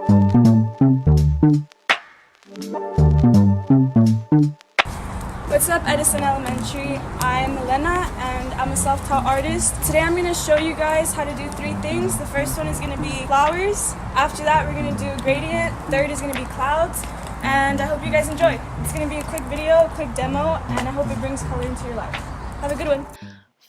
What's up, Edison Elementary? I'm Elena and I'm a self-taught artist. Today I'm going to show you guys how to do 3 things. The first one is going to be flowers. After that we're going to do a gradient. Third is going to be clouds. And I hope you guys enjoy. It's going to be a quick video, a quick demo, and I hope it brings color into your life. Have a good one.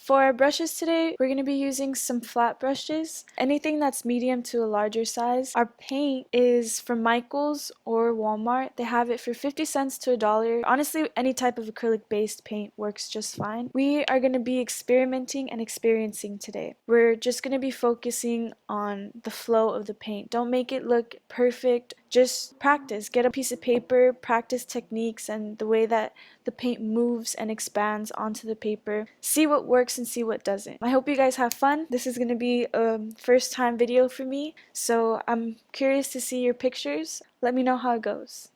For our brushes today, we're going to be using some flat brushes, anything that's medium to a larger size. Our paint is from Michaels or Walmart. They have it for 50 cents to $1. Honestly, any type of acrylic based paint works just fine. We are going to be experimenting and experiencing today. We're just going to be focusing on the flow of the paint. Don't make it look perfect. Just practice. Get a piece of paper, practice techniques and the way that the paint moves and expands onto the paper. See what works and see what doesn't. I hope you guys have fun. This is going to be a first time video for me, so I'm curious to see your pictures. Let me know how it goes.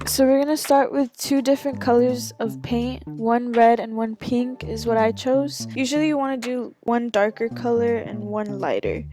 So we're going to start with 2 different colors of paint. One red and one pink is what I chose. Usually you want to do one darker color and one lighter.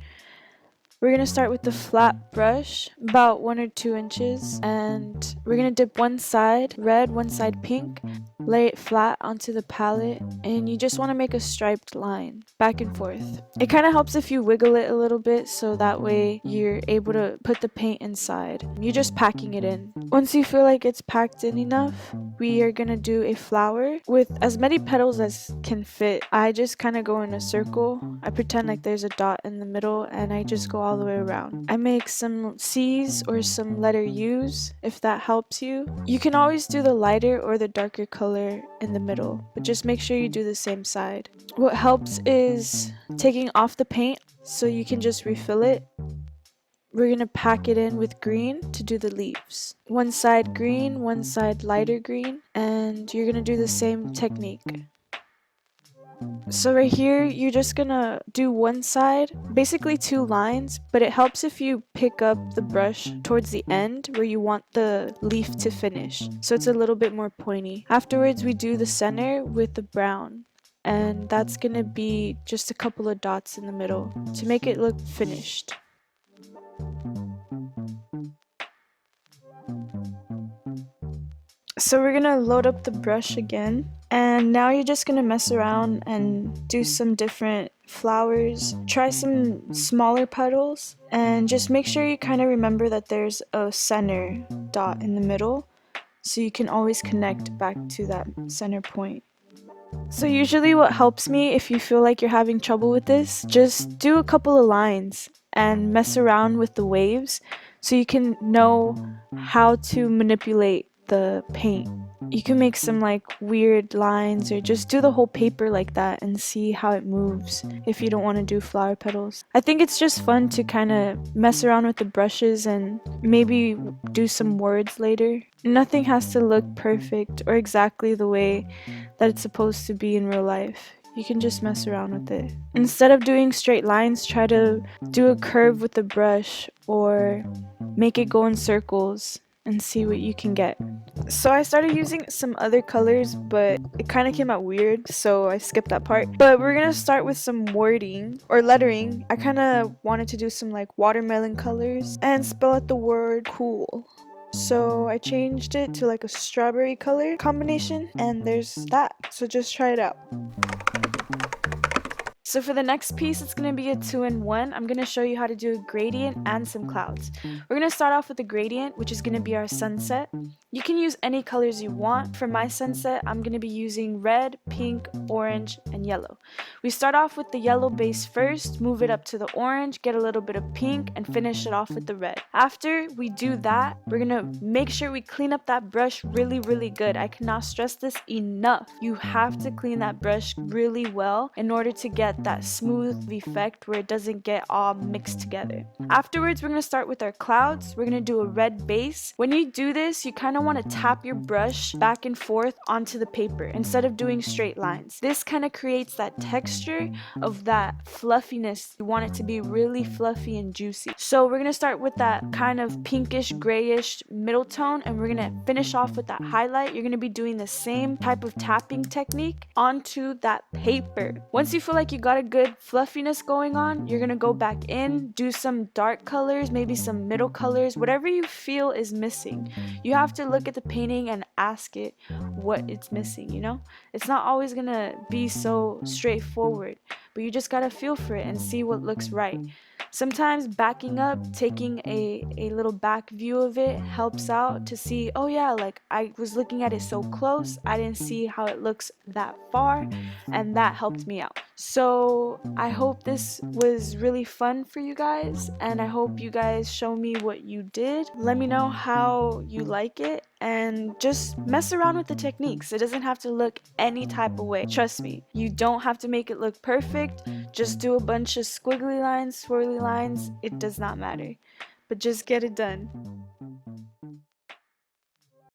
We're going to start with the flat brush, about 1 or 2 inches, and we're going to dip one side red, one side pink, lay it flat onto the palette, and you just want to make a striped line back and forth. It kind of helps if you wiggle it a little bit so that way you're able to put the paint inside. You're just packing it in. Once you feel like it's packed in enough, we are going to do a flower with as many petals as can fit. I just kind of go in a circle. I pretend like there's a dot in the middle and I just go all the way around. I make some C's or some letter U's if that helps you. You can always do the lighter or the darker color in the middle, but just make sure you do the same side. What helps is taking off the paint so you can just refill it. We're going to pack it in with green to do the leaves. One side green, one side lighter green, and you're going to do the same technique. So right here, you're just gonna do one side, basically 2 lines, but it helps if you pick up the brush towards the end where you want the leaf to finish, so it's a little bit more pointy. Afterwards, we do the center with the brown, and that's gonna be just a couple of dots in the middle to make it look finished. So we're gonna load up the brush again, and now you're just gonna mess around and do some different flowers. Try some smaller petals and just make sure you kind of remember that there's a center dot in the middle so you can always connect back to that center point. So usually what helps me, if you feel like you're having trouble with this, just do a couple of lines and mess around with the waves so you can know how to manipulate the paint. You can make some like weird lines or just do the whole paper like that and see how it moves if you don't want to do flower petals. I think it's just fun to kind of mess around with the brushes and maybe do some words later. Nothing has to look perfect or exactly the way that it's supposed to be in real life. You can just mess around with it. Instead of doing straight lines, try to do a curve with the brush or make it go in circles and see what you can get. So I started using some other colors, but it kind of came out weird, so I skipped that part. But we're gonna start with some wording or lettering. I kind of wanted to do some like watermelon colors and spell out the word cool. So I changed it to like a strawberry color combination, and there's that. So just try it out. So for the next piece, it's going to be a 2-in-1. I'm going to show you how to do a gradient and some clouds. We're going to start off with the gradient, which is going to be our sunset. You can use any colors you want. For my sunset, I'm going to be using red, pink, orange, and yellow. We start off with the yellow base first, move it up to the orange, get a little bit of pink, and finish it off with the red. After we do that, we're going to make sure we clean up that brush really, really good. I cannot stress this enough. You have to clean that brush really well in order to get that smooth effect where it doesn't get all mixed together. Afterwards, we're going to start with our clouds. We're going to do a red base. When you do this, you kind of want to tap your brush back and forth onto the paper instead of doing straight lines. This kind of creates that texture of that fluffiness. You want it to be really fluffy and juicy. So we're going to start with that kind of pinkish grayish middle tone, and we're going to finish off with that highlight. You're going to be doing the same type of tapping technique onto that paper. Once you feel like you got got a good fluffiness going on, you're gonna go back in, do some dark colors, maybe some middle colors, whatever you feel is missing. You have to look at the painting and ask it what it's missing, you know? It's not always gonna be so straightforward, but you just gotta feel for it and see what looks right. Sometimes backing up, taking a little back view of it helps out to see, oh yeah, like I was looking at it so close, I didn't see how it looks that far, and that helped me out. So I hope this was really fun for you guys, and I hope you guys show me what you did. Let me know how you like it, and just mess around with the techniques. It doesn't have to look any type of way. Trust me, you don't have to make it look perfect. Just do a bunch of squiggly lines, swirly lines. It does not matter. But just get it done.